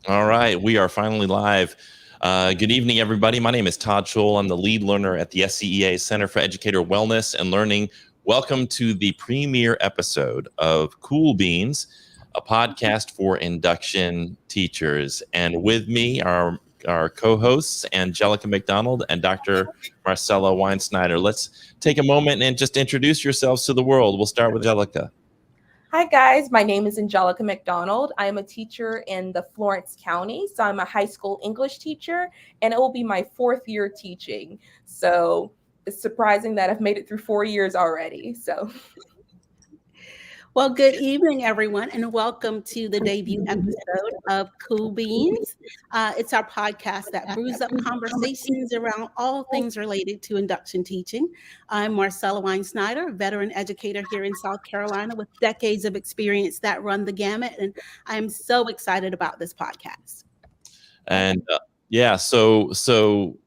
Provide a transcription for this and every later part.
All right, we are finally live. Good evening, everybody. My name is Todd Scholl. I'm the lead learner at the SCEA Center for Educator Wellness and Learning. Welcome to the premiere episode of CEWL Beans, a podcast for induction teachers. And with me are our co-hosts, Angelica McDonald and Dr. Marcella Weinsnyder. Let's take a moment and just introduce yourselves to the world. We'll start with Angelica. Hi guys, my name is Angelica McDonald. I am a teacher in the Florence County. So I'm a high school English teacher and it will be my 4th year teaching. So it's surprising that I've made it through 4 years already. Well, good evening, everyone, and welcome to the debut episode of CEWL Beans. It's our podcast that brews up conversations around all things related to induction teaching. I'm Marcella Weinsnyder, a veteran educator here in South Carolina with decades of experience that run the gamut, and I'm so excited about this podcast. And so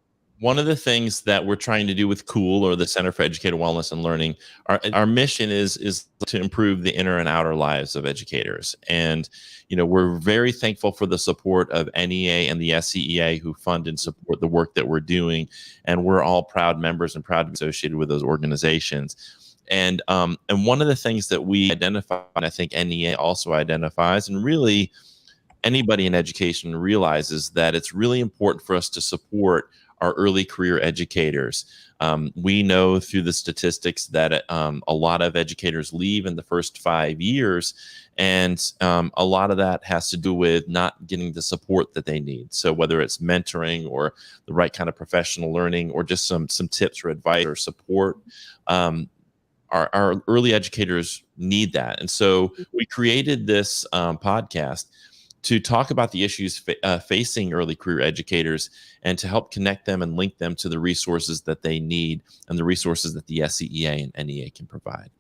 one of the things that we're trying to do with CEWL, or the Center for Educator Wellness and Learning, our mission is to improve the inner and outer lives of educators. And, we're very thankful for the support of NEA and the SCEA who fund and support the work that we're doing. And we're all proud members and proud to be associated with those organizations. And one of the things that we identify, and I think NEA also identifies, and really anybody in education realizes, that it's really important for us to support our early career educators. We know through the statistics that a lot of educators leave in the first 5 years, and a lot of that has to do with not getting the support that they need. So whether it's mentoring or the right kind of professional learning, or just some tips or advice or support, our early educators need that. And so we created this podcast to talk about the issues facing early career educators, and to help connect them and link them to the resources that they need and the resources that the SCEA and NEA can provide.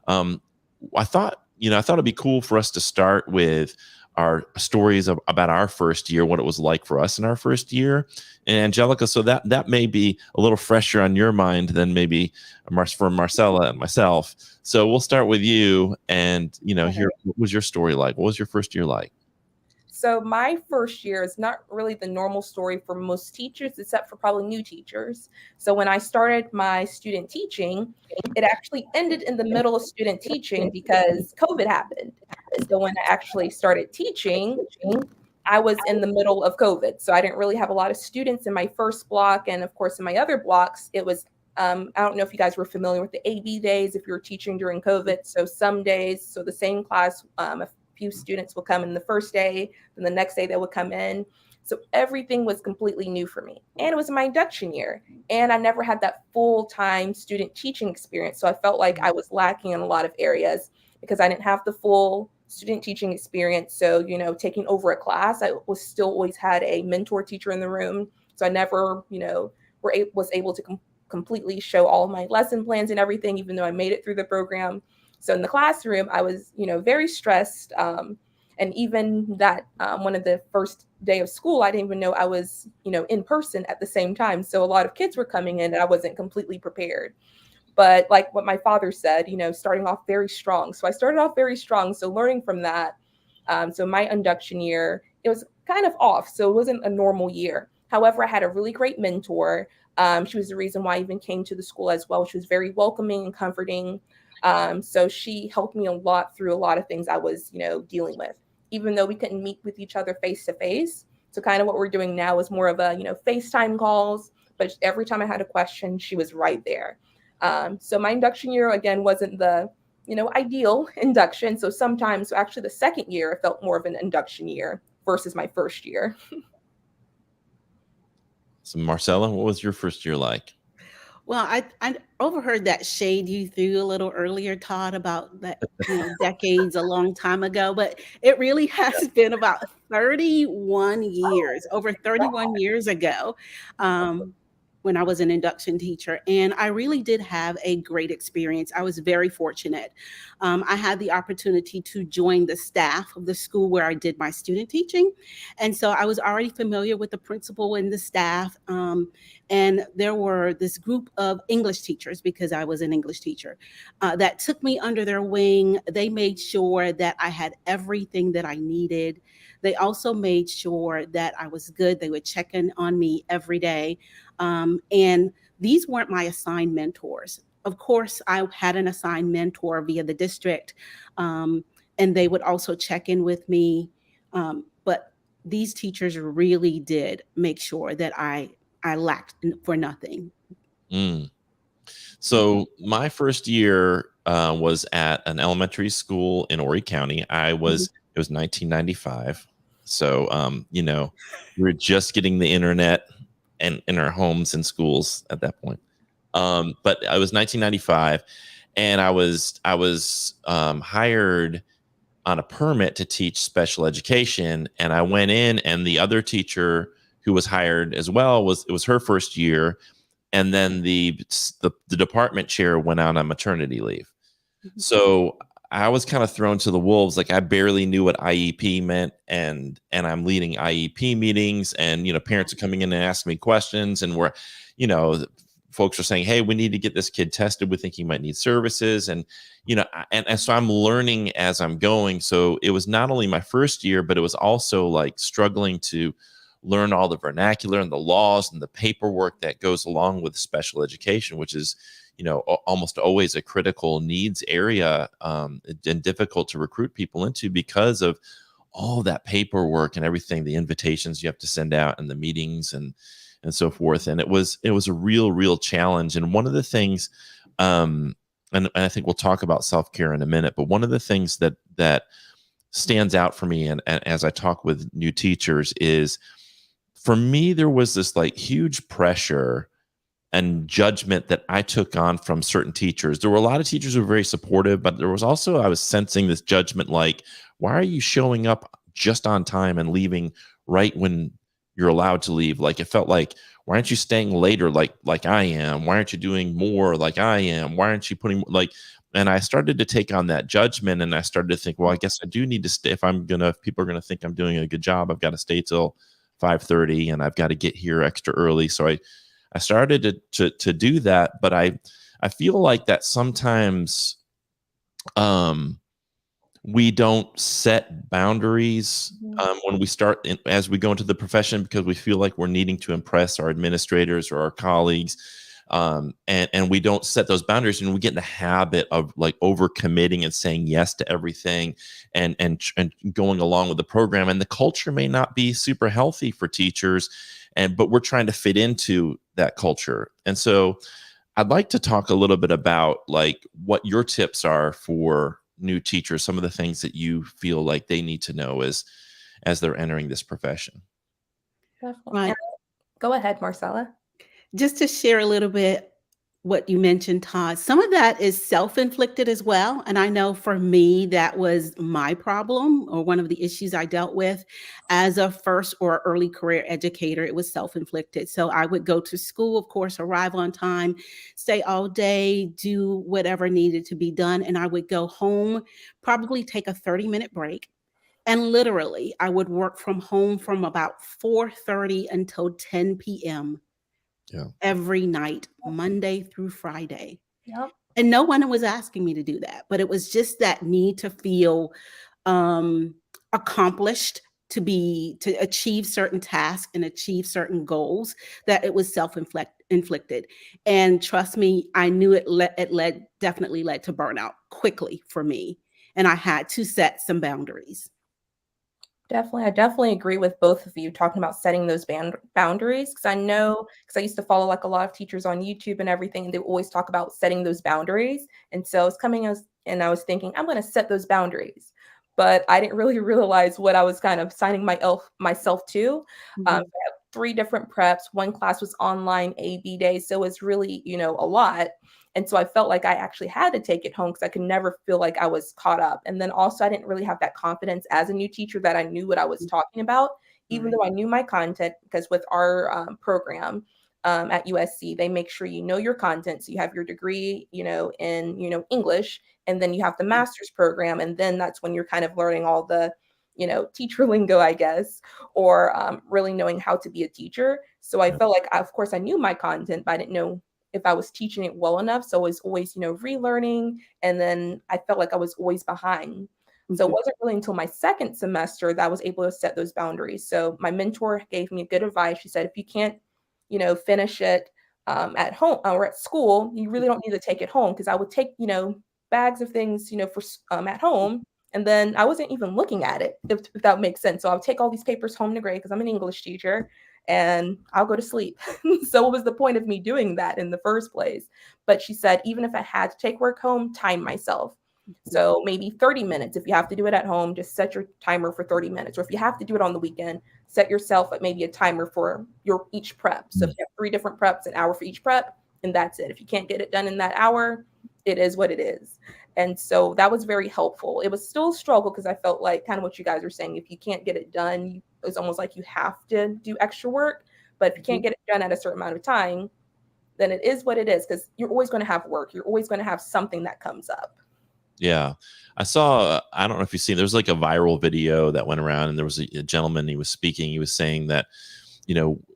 I thought it'd be cool for us to start with our stories about our first year, what it was like for us in our first year. And Angelica, so that may be a little fresher on your mind than maybe for Marcella and myself. So we'll start with you, and here, what was your story like? What was your first year like? So my first year is not really the normal story for most teachers, except for probably new teachers. So when I started my student teaching, it actually ended in the middle of student teaching because COVID happened. So when I actually started teaching, I was in the middle of COVID. So I didn't really have a lot of students in my first block. And of course, in my other blocks, it was, I don't know if you guys were familiar with the AB days, if you were teaching during COVID. So some days, so the same class, few students will come in the first day, then the next day they would come in. So everything was completely new for me. And it was my induction year. And I never had that full-time student teaching experience. So I felt like I was lacking in a lot of areas because I didn't have the full student teaching experience. So, taking over a class, I was still always had a mentor teacher in the room. So I never, was able to completely show all of my lesson plans and everything, even though I made it through the program. So in the classroom, I was, very stressed. And even that one of the first day of school, I didn't even know I was, in person at the same time. So a lot of kids were coming in and I wasn't completely prepared. But like what my father said, starting off very strong. So I started off very strong. So learning from that. So my induction year, it was kind of off. So it wasn't a normal year. However, I had a really great mentor. She was the reason why I even came to the school as well. She was very welcoming and comforting. So she helped me a lot through a lot of things I was, dealing with, even though we couldn't meet with each other face to face. So kind of what we're doing now is more of a, FaceTime calls, but every time I had a question, she was right there. So my induction year, again, wasn't the, ideal induction. So actually the second year, it felt more of an induction year versus my first year. So Marcella, what was your first year like? Well, I overheard that shade you threw a little earlier, Todd, about that, decades a long time ago, but it really has been about 31 years, over 31 years ago. when I was an induction teacher, and I really did have a great experience. I was very fortunate. I had the opportunity to join the staff of the school where I did my student teaching, and so I was already familiar with the principal and the staff. And there were this group of English teachers, because I was an English teacher, that took me under their wing. They made sure that I had everything that I needed. They also made sure that I was good. They would check in on me every day. And these weren't my assigned mentors. Of course, I had an assigned mentor via the district, and they would also check in with me. But these teachers really did make sure that I lacked for nothing. Mm. So my first year was at an elementary school in Horry County. It was 1995. So, we were just getting the internet and in our homes and schools at that point. But it was 1995, and I was hired on a permit to teach special education. And I went in, and the other teacher who was hired as well it was her first year. And then the department chair went out on maternity leave. So I was kind of thrown to the wolves. Like, I barely knew what IEP meant, and I'm leading IEP meetings, and parents are coming in and asking me questions, and folks are saying, "Hey, we need to get this kid tested. We think he might need services," and and so I'm learning as I'm going. So it was not only my first year, but it was also like struggling to learn all the vernacular and the laws and the paperwork that goes along with special education, which is almost always a critical needs area, and difficult to recruit people into because of all that paperwork and everything, the invitations you have to send out and the meetings and so forth. And it was a real challenge. And one of the things, and I think we'll talk about self-care in a minute, but one of the things that stands out for me, and as I talk with new teachers, is for me, there was this like huge pressure and judgment that I took on from certain teachers. There were a lot of teachers who were very supportive, but there was also, I was sensing this judgment, like, why are you showing up just on time and leaving right when you're allowed to leave? Like, it felt like, why aren't you staying later like I am? Why aren't you doing more like I am? Why aren't you putting and I started to take on that judgment, and I started to think, well, I guess I do need to stay. If people are gonna think I'm doing a good job, I've got to stay till 5:30, and I've got to get here extra early. So I started to do that, but I feel like that sometimes we don't set boundaries when we start as we go into the profession, because we feel like we're needing to impress our administrators or our colleagues, and we don't set those boundaries, and we get in the habit of like overcommitting and saying yes to everything and going along with the program, and the culture may not be super healthy for teachers, but we're trying to fit into that culture. And so I'd like to talk a little bit about like what your tips are for new teachers, some of the things that you feel like they need to know as they're entering this profession. Definitely. Right. Go ahead, Marcella. Just to share a little bit what you mentioned, Todd, some of that is self-inflicted as well. And I know for me, that was my problem, or one of the issues I dealt with as a first or early career educator. It was self-inflicted. So I would go to school, of course, arrive on time, stay all day, do whatever needed to be done. And I would go home, probably take a 30-minute break. And literally, I would work from home from about 4:30 until 10 p.m. every night, Monday through Friday. Yep. And no one was asking me to do that, but it was just that need to feel accomplished, to achieve certain tasks and achieve certain goals, that it was self-inflicted. And trust me, I knew it definitely led to burnout quickly for me. And I had to set some boundaries. Definitely. I definitely agree with both of you talking about setting those boundaries, because I used to follow like a lot of teachers on YouTube and everything, and they always talk about setting those boundaries. And so it's and I was thinking, I'm going to set those boundaries, but I didn't really realize what I was kind of signing myself to. I have 3 different preps. One class was online AB days, so it's really, a lot. And so I felt like I actually had to take it home because I could never feel like I was caught up. And then also I didn't really have that confidence as a new teacher that I knew what I was talking about, even though I knew my content, because with our program, at USC, they make sure you know your content. So you have your degree, in, English, and then you have the master's program. And then that's when you're kind of learning all the, teacher lingo, I guess, or really knowing how to be a teacher. So I felt like, of course, I knew my content, but I didn't know if I was teaching it well enough. So I was always, relearning. And then I felt like I was always behind. So it wasn't really until my second semester that I was able to set those boundaries. So my mentor gave me good advice. She said, if you can't, finish it at home or at school, you really don't need to take it home. Because I would take, bags of things, for at home, and then I wasn't even looking at it, if that makes sense. So I'll take all these papers home to grade because I'm an English teacher, and I'll go to sleep. So what was the point of me doing that in the first place? But she said, even if I had to take work home, time myself. So maybe 30 minutes. If you have to do it at home, just set your timer for 30 minutes. Or if you have to do it on the weekend, set yourself at maybe a timer for your each prep. So if you have 3 different preps, an hour for each prep, and that's it. If you can't get it done in that hour, it is what it is. And so that was very helpful. It was still a struggle because I felt like kind of what you guys are saying. If you can't get it done, it's almost like you have to do extra work. But if you can't get it done at a certain amount of time, then it is what it is, because you're always going to have work. You're always going to have something that comes up. Yeah. I saw, I don't know if you've seen, there's like a viral video that went around, and there was a gentleman, he was speaking, he was saying that,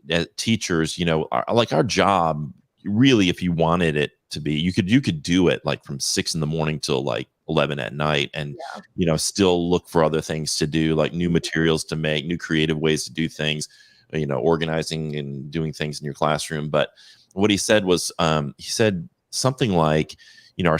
as teachers, our job, really, if you wanted it to be, you could do it like from 6 a.m. till like 11 at night, and, still look for other things to do, like new materials to make, new creative ways to do things, organizing and doing things in your classroom. But what he said was, he said something like, our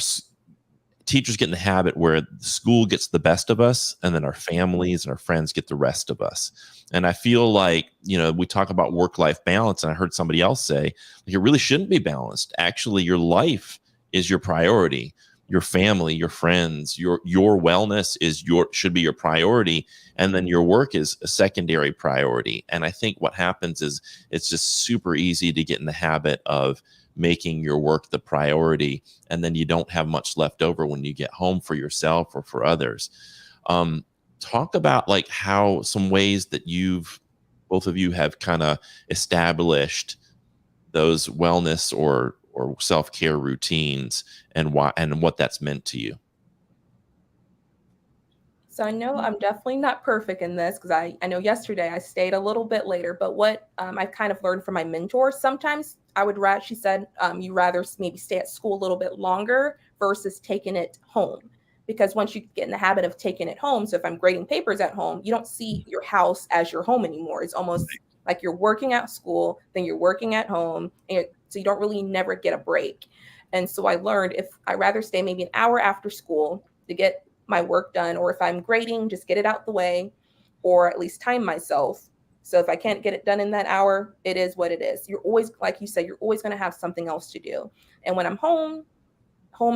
teachers get in the habit where the school gets the best of us, and then our families and our friends get the rest of us. And I feel like, we talk about work-life balance, and I heard somebody else say, like, it really shouldn't be balanced. Actually, your life is your priority. Your family, your friends, your wellness should be your priority, and then your work is a secondary priority. And I think what happens is it's just super easy to get in the habit of making your work the priority, and then you don't have much left over when you get home for yourself or for others. Talk about like how some ways that both of you have kind of established those wellness or self-care routines, and what that's meant to you. So I know I'm definitely not perfect in this, because I know yesterday I stayed a little bit later, but what I kind of learned from my mentor, sometimes she said, you rather maybe stay at school a little bit longer versus taking it home. Because once you get in the habit of taking it home, so if I'm grading papers at home, you don't see your house as your home anymore. It's almost like you're working at school, then you're working at home, so you don't really never get a break. And so I learned, if I rather stay maybe an hour after school to get my work done, or if I'm grading, just get it out the way, or at least time myself. So if I can't get it done in that hour, it is what it is. You're always, like you said, you're always going to have something else to do. And when I'm home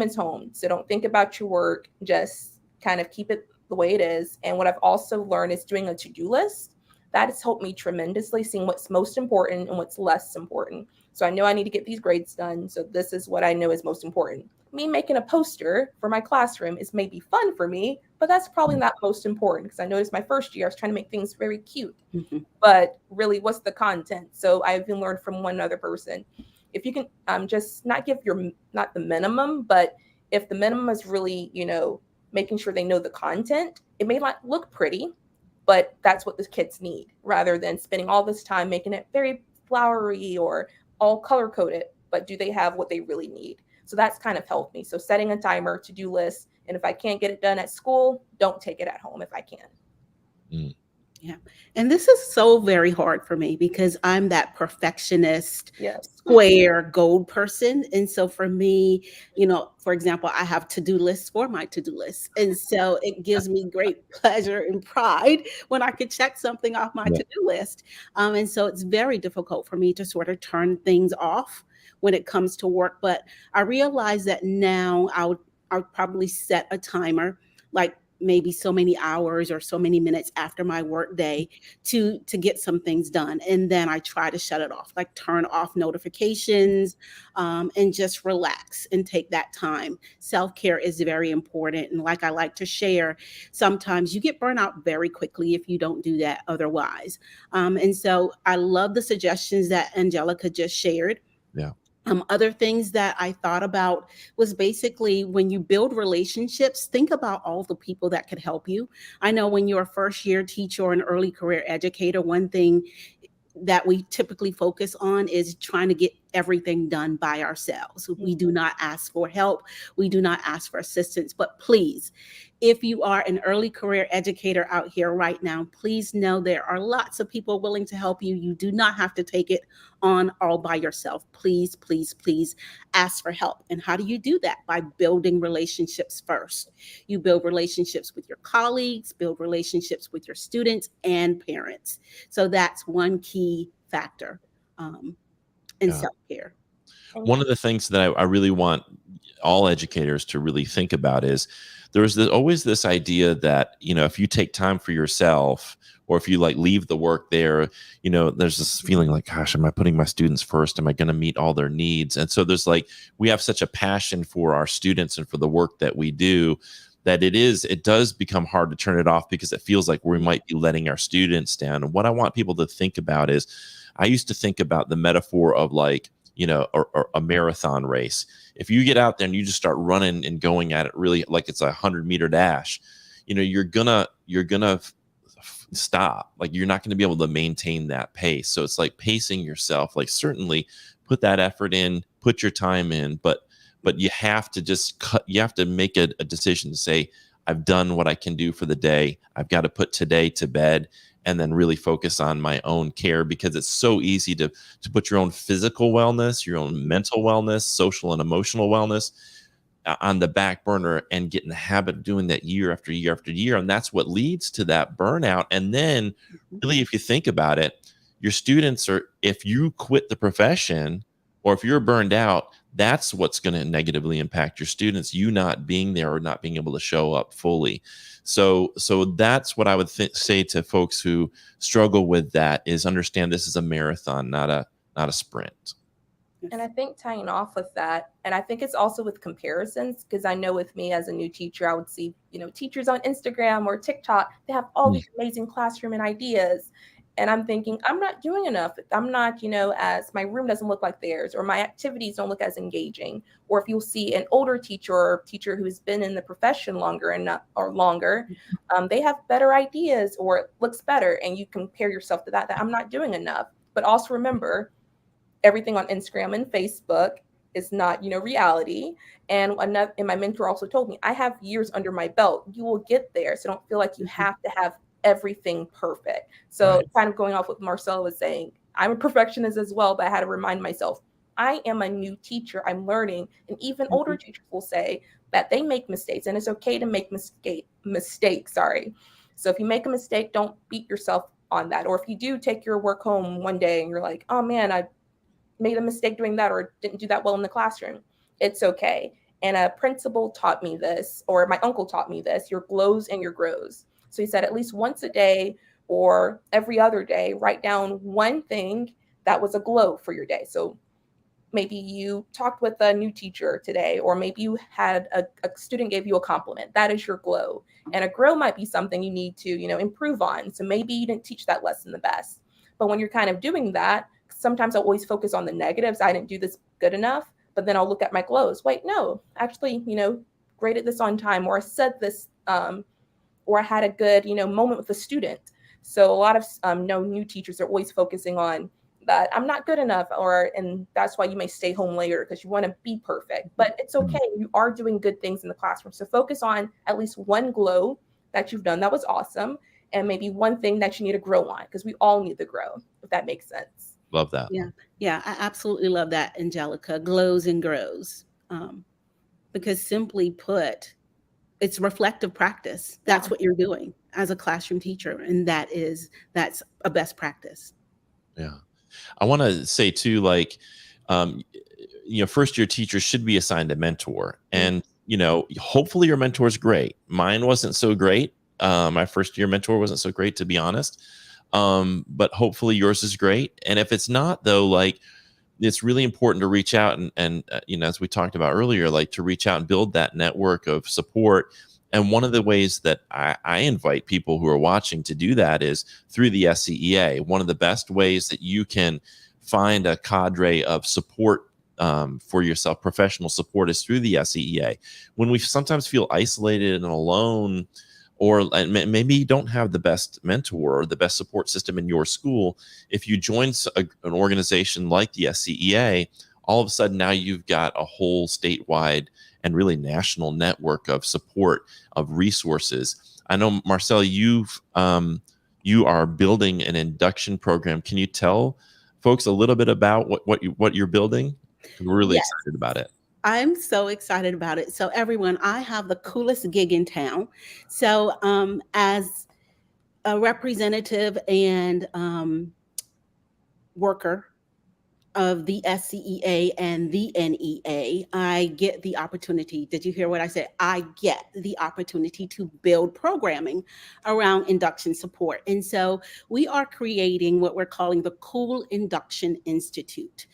is home. So don't think about your work, just kind of keep it the way it is. And what I've also learned is doing a to-do list. That has helped me tremendously, seeing what's most important and what's less important. So I know I need to get these grades done. So this is what I know is most important. Me making a poster for my classroom is maybe fun for me, but that's probably not most important, because I noticed my first year I was trying to make things very cute. But really, what's the content? So I've even learned from one other person, if you can just not give not the minimum, but if the minimum is really, making sure they know the content, it may not look pretty, but that's what the kids need, rather than spending all this time making it very flowery or all color coded. But do they have what they really need? So that's kind of helped me. So setting a timer, to-do list, and if I can't get it done at school, don't take it at home if I can. Yeah. And this is so very hard for me, because I'm that perfectionist, square gold person. And so for me, for example, I have to-do lists for my to-do list. And so it gives me great pleasure and pride when I could check something off my to-do list. And so it's very difficult for me to sort of turn things off when it comes to work. But I realize that now I'll probably set a timer, like maybe so many hours or so many minutes after my work day to get some things done. And then I try to shut it off, like turn off notifications, and just relax and take that time. Self-care is very important. And like I like to share, sometimes you get burnt out very quickly if you don't do that otherwise. And so I love the suggestions that Angelica just shared. Yeah. Other things that I thought about was basically when you build relationships, think about all the people that could help you. I know when you're a first year teacher or an early career educator, one thing that we typically focus on is trying to get everything done by ourselves. We do not ask for help. We do not ask for assistance. But please, if you are an early career educator out here right now, please know there are lots of people willing to help you. You do not have to take it on all by yourself. Please, please, please ask for help. And how do you do that? By building relationships first. You build relationships with your colleagues, build relationships with your students and parents. So that's one key factor in self-care. One of the things that I really want all educators to really think about is there's always this idea that, if you take time for yourself, or if you like leave the work there, there's this feeling like, gosh, am I putting my students first? Am I going to meet all their needs? And so there's we have such a passion for our students and for the work that we do that it does become hard to turn it off because it feels like we might be letting our students down. And what I want people to think about is, I used to think about the metaphor of or a marathon race. If you get out there and you just start running and going at it really like it's a 100-meter dash, you're gonna stop. Like, you're not going to be able to maintain that pace. So it's like pacing yourself. Like, certainly put that effort in, put your time in, but you have to you have to make a decision to say, I've done what I can do for the day. I've got to put today to bed, and then really focus on my own care, because it's so easy to put your own physical wellness, your own mental wellness, social and emotional wellness on the back burner and get in the habit of doing that year after year after year. And that's what leads to that burnout. And then really, if you think about it, your students if you quit the profession or if you're burned out, that's what's going to negatively impact your students, you not being there or not being able to show up fully. So that's what I would say to folks who struggle with that, is understand this is a marathon, not a sprint. And I think tying off with that, and I think it's also with comparisons, because I know with me as a new teacher, I would see, teachers on Instagram or TikTok, they have all these amazing classroom and ideas. And I'm thinking, I'm not doing enough. I'm not, as my room doesn't look like theirs, or my activities don't look as engaging. Or if you'll see an older teacher or teacher who's been in the profession longer, they have better ideas or it looks better. And you compare yourself to that I'm not doing enough. But also remember, everything on Instagram and Facebook is not, reality. And my mentor also told me, I have years under my belt. You will get there. So don't feel like you have to have everything perfect. So kind of going off what Marcella was saying, I'm a perfectionist as well, but I had to remind myself, I am a new teacher. I'm learning. And even older teachers will say that they make mistakes, and it's okay to make mistakes. Sorry. So if you make a mistake, don't beat yourself on that. Or if you do take your work home one day and you're like, oh man, I made a mistake doing that or didn't do that well in the classroom, it's okay. And a principal taught me this, or my uncle taught me this, your glows and your grows. So he said at least once a day or every other day, write down one thing that was a glow for your day. So maybe you talked with a new teacher today, or maybe you had a student gave you a compliment. That is your glow. And a grow might be something you need to, improve on. So maybe you didn't teach that lesson the best. But when you're kind of doing that, sometimes I always focus on the negatives. I didn't do this good enough, but then I'll look at my glows. Wait, no, actually, graded this on time, or I said this, or I had a good, moment with a student. So a lot of new teachers are always focusing on that I'm not good enough, and that's why you may stay home later because you want to be perfect. But it's okay. You are doing good things in the classroom. So focus on at least one glow that you've done that was awesome, and maybe one thing that you need to grow on, because we all need to grow, if that makes sense. Love that. Yeah, I absolutely love that, Angelica. Glows and grows. Because simply put, it's reflective practice. That's what you're doing as a classroom teacher. And that's a best practice. Yeah. I want to say too, first year teachers should be assigned a mentor. And hopefully your mentor is great. Mine wasn't so great. My first year mentor wasn't so great, to be honest. But hopefully yours is great. And if it's not, though, like, it's really important to reach out and as we talked about earlier, like, to reach out and build that network of support. And one of the ways that I invite people who are watching to do that is through the SCEA. One of the best ways that you can find a cadre of support for yourself, professional support, is through the SCEA. When we sometimes feel isolated and alone, or maybe you don't have the best mentor or the best support system in your school, if you join an organization like the SCEA, all of a sudden now you've got a whole statewide and really national network of support, of resources. I know, Marcel, you are building an induction program. Can you tell folks a little bit about what you're building? We're really excited about it. I'm so excited about it. So everyone, I have the coolest gig in town. So as a representative and worker of the SCEA and the NEA, I get the opportunity. Did you hear what I said? I get the opportunity to build programming around induction support. And so we are creating what we're calling the CEWL Induction Institute.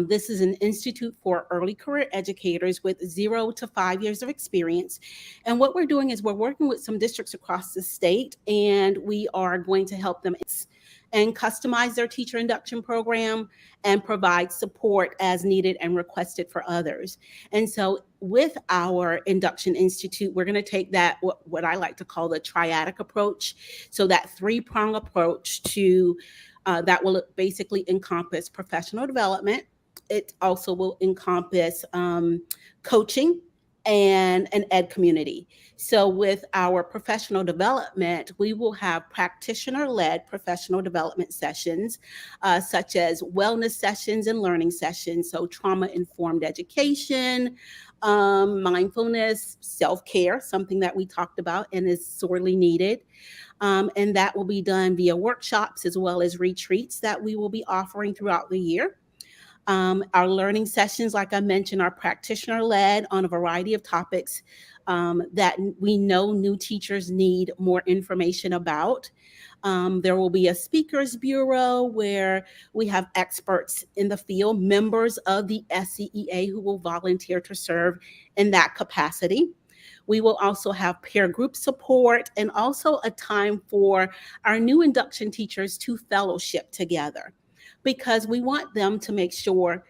This is an institute for early career educators with 0 to 5 years of experience. And what we're doing is we're working with some districts across the state, and we are going to help them and customize their teacher induction program and provide support as needed and requested for others. And so with our Induction Institute, we're going to take that, what I like to call the triadic approach. So that 3-prong approach to that will basically encompass professional development. It also will encompass coaching and an ed community. So with our professional development, we will have practitioner-led professional development sessions, such as wellness sessions and learning sessions. So trauma-informed education, mindfulness, self-care, something that we talked about and is sorely needed. And that will be done via workshops as well as retreats that we will be offering throughout the year. Our learning sessions, like I mentioned, are practitioner-led on a variety of topics that we know new teachers need more information about. There will be a speakers bureau where we have experts in the field, members of the SCEA who will volunteer to serve in that capacity. We will also have peer group support and also a time for our new induction teachers to fellowship together, because we want them to make sure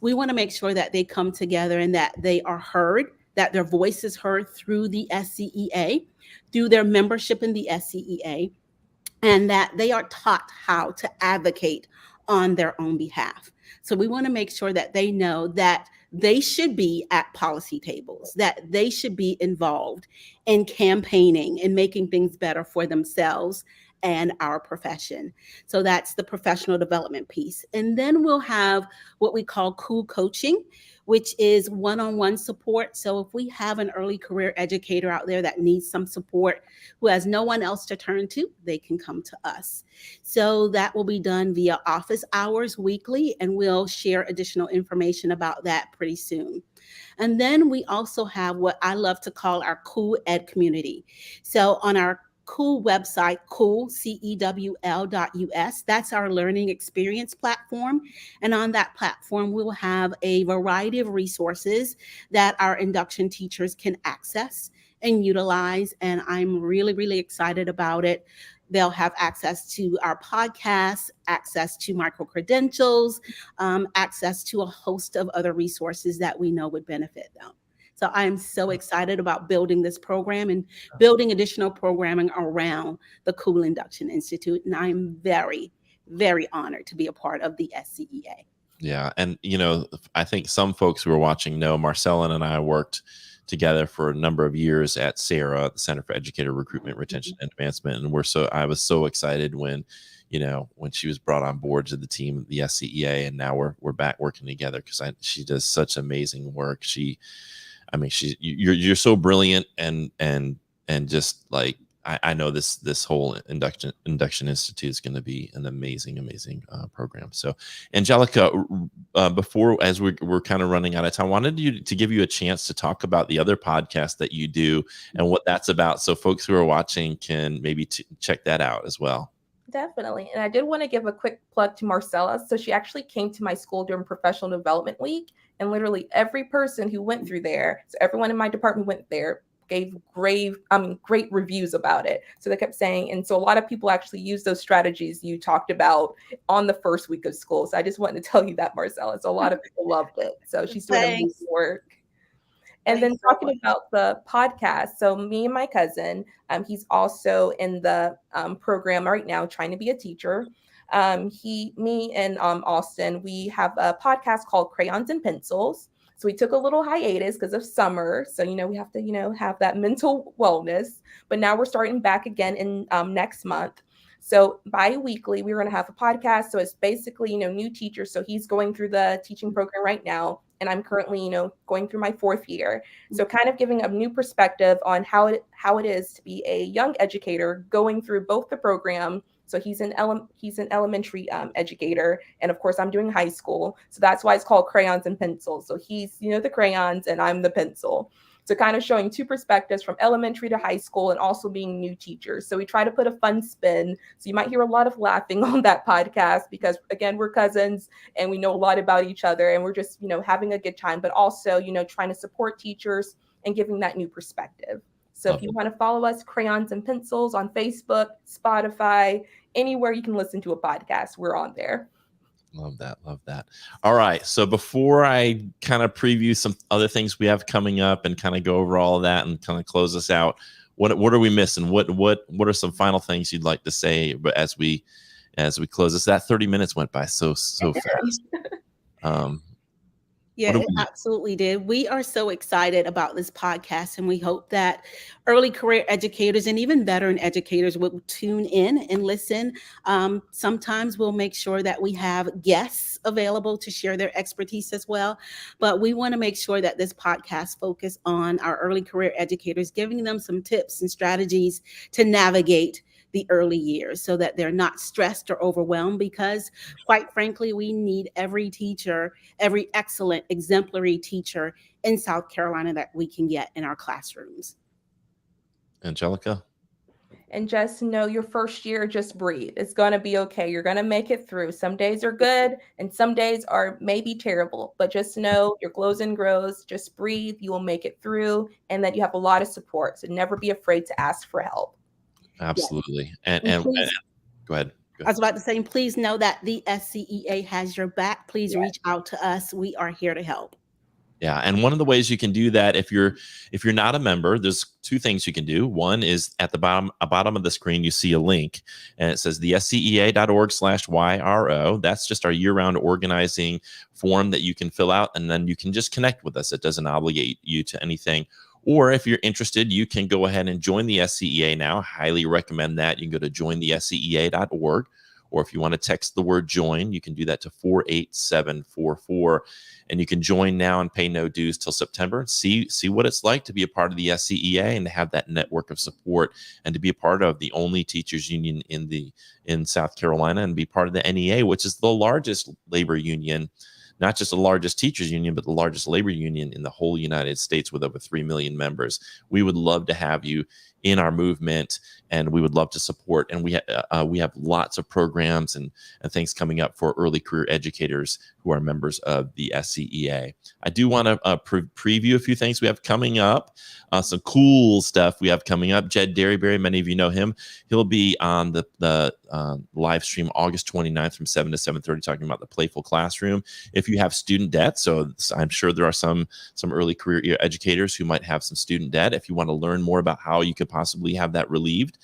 that they come together and that they are heard, that their voice is heard through the SCEA, through their membership in the SCEA, and that they are taught how to advocate on their own behalf. So we want to make sure that they know that they should be at policy tables, that they should be involved in campaigning and making things better for themselves and our profession. So that's the professional development piece. And then we'll have what we call CEWL coaching, which is one-on-one support. So if we have an early career educator out there that needs some support, who has no one else to turn to, they can come to us. So that will be done via office hours weekly, and we'll share additional information about that pretty soon. And then we also have what I love to call our CEWL Ed community. So on our CEWL website, CEWL, CEWL.us. That's our learning experience platform. And on that platform, we will have a variety of resources that our induction teachers can access and utilize. And I'm really, really excited about it. They'll have access to our podcasts, access to micro-credentials, access to a host of other resources that we know would benefit them. So I'm so excited about building this program and building additional programming around the CEWL Induction Institute. And I'm very, very honored to be a part of the SCEA. Yeah. And, I think some folks who are watching know Marcellin and I worked together for a number of years at SARA, the Center for Educator Recruitment, Retention, and Advancement. And I was so excited when she was brought on board to the team, the SCEA, and now we're back working together because she does such amazing work. You're so brilliant and just like I know this whole induction institute is going to be an amazing program. So Angelica, before, as we're kind of running out of time, I wanted to give you a chance to talk about the other podcast that you do and what that's about, so folks who are watching can maybe check that out as well. Definitely. And I did want to give a quick plug to Marcella. So she actually came to my school during Professional Development Week, and literally every person who went through there, so everyone in my department went there, gave great reviews about it. So they kept saying, and so a lot of people actually use those strategies you talked about on the first week of school. So I just wanted to tell you that, Marcella. So a lot of people loved it. So she's doing amazing work. And then talking about the podcast, so me and my cousin, he's also in the program right now, trying to be a teacher. Me and Austin, we have a podcast called Crayons and Pencils. So we took a little hiatus because of summer. So, we have to, have that mental wellness. But now we're starting back again in next month. So bi-weekly, we're going to have a podcast. So it's basically, new teachers. So he's going through the teaching program right now. And I'm currently, going through my 4th year. So kind of giving a new perspective on how it is to be a young educator going through both the program. So he's an elementary educator. And of course, I'm doing high school. So that's why it's called Crayons and Pencils. So he's, the crayons and I'm the pencil. So kind of showing two perspectives from elementary to high school and also being new teachers. So we try to put a fun spin. So you might hear a lot of laughing on that podcast because, again, we're cousins and we know a lot about each other and we're just, having a good time, but also, trying to support teachers and giving that new perspective. So if you want to follow us, Crayons and Pencils on Facebook, Spotify, anywhere you can listen to a podcast, we're on there. Love that. All right. So before I kind of preview some other things we have coming up and kind of go over all of that and kind of close us out, what are we missing? What are some final things you'd like to say? But as we close this, that 30 minutes went by so fast. Yeah, it absolutely did. We are so excited about this podcast, and we hope that early career educators and even veteran educators will tune in and listen. Sometimes we'll make sure that we have guests available to share their expertise as well. But we want to make sure that this podcast focuses on our early career educators, giving them some tips and strategies to navigate the early years so that they're not stressed or overwhelmed, because quite frankly, we need every teacher, every excellent exemplary teacher in South Carolina that we can get in our classrooms. Angelica? And just know your first year, just breathe. It's going to be okay. You're going to make it through. Some days are good and some days are maybe terrible, but just know your glows and grows. Just breathe. You will make it through, and that you have a lot of support. So never be afraid to ask for help. Absolutely. And go ahead. I was about to say, please know that the SCEA has your back. Please reach out to us. We are here to help. Yeah. And one of the ways you can do that, if you're not a member, there's two things you can do. One is at the bottom of the screen, you see a link and it says the scea.org/YRO. That's just our year-round organizing form that you can fill out, and then you can just connect with us. It doesn't obligate you to anything. Or if you're interested, you can go ahead and join the SCEA now. Highly recommend that. You can go to jointhescea.org. Or if you want to text the word join, you can do that to 48744. And you can join now and pay no dues till September and see what it's like to be a part of the SCEA and to have that network of support and to be a part of the only teachers union in South Carolina and be part of the NEA, which is the largest labor union, not just the largest teachers union, but the largest labor union in the whole United States with over 3 million members. We would love to have you in our movement, and we would love to support. And we have lots of programs and things coming up for early career educators who are members of the SCEA. I do want to preview a few things we have coming up, some cool stuff we have coming up. Jed Derryberry, many of you know him. He'll be on the live stream August 29th from 7 to 7:30 talking about the playful classroom. If you have student debt, so I'm sure there are some early career educators who might have some student debt. If you want to learn more about how you could possibly have that relieved,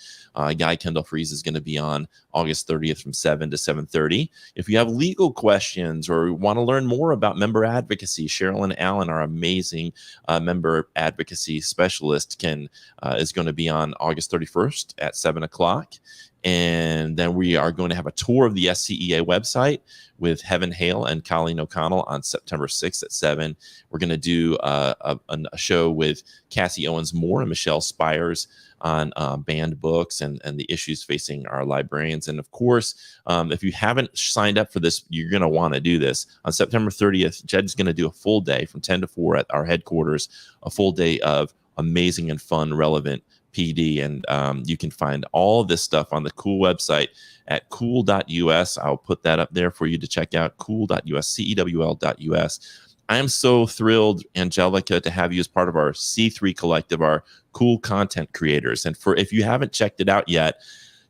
Guy Kendall Freeze is going to be on August 30th from 7 to 7:30. If you have legal questions or want to learn more about member advocacy, Cheryl and Alan, our amazing member advocacy specialist, is going to be on August 31st at 7 o'clock. And then we are going to have a tour of the SCEA website with Heaven Hale and Colleen O'Connell on September 6th at 7. We're going to do a show with Cassie Owens-Moore and Michelle Spires on banned books and the issues facing our librarians. And of course, if you haven't signed up for this, you're going to want to do this. On September 30th, Jed's going to do a full day from 10 to 4 at our headquarters, a full day of amazing and fun, relevant PD. And you can find all this stuff on the CEWL website at CEWL.us. I'll put that up there for you to check out, CEWL.us, CEWL.us. I am so thrilled, Angelica, to have you as part of our C3 collective, our CEWL content creators. And if you haven't checked it out yet,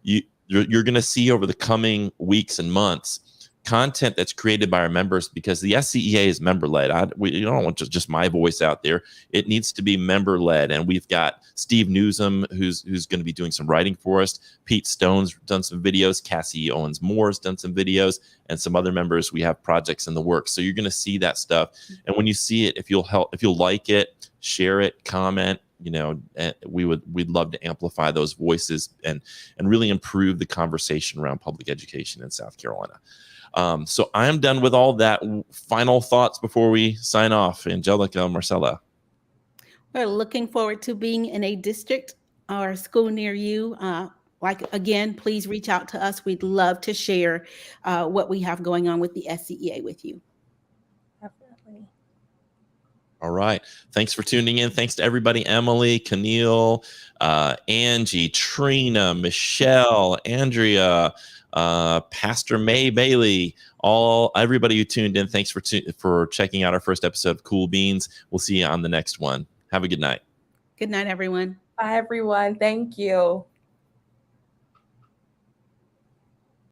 you're going to see over the coming weeks and months content that's created by our members, because the SCEA is member-led. We don't want just my voice out there. It needs to be member-led. And we've got Steve Newsom, who's going to be doing some writing for us. Pete Stone's done some videos. Cassie Owens-Moore's done some videos. And some other members, we have projects in the works. So you're going to see that stuff. And when you see it, if you'll like it, share it, comment, we'd love to amplify those voices and really improve the conversation around public education in South Carolina. So I'm done with all that. Final thoughts before we sign off, Angelica, Marcella. We're looking forward to being in a district or school near you. Again, please reach out to us. We'd love to share what we have going on with the SCEA with you. Definitely. All right. Thanks for tuning in. Thanks to everybody, Emily, Keneal, Angie, Trina, Michelle, Andrea, Pastor May Bailey, everybody who tuned in. Thanks for checking out our first episode of CEWL Beans. We'll see you on the next one. Have a good night. Good night, everyone. Bye, everyone. Thank you.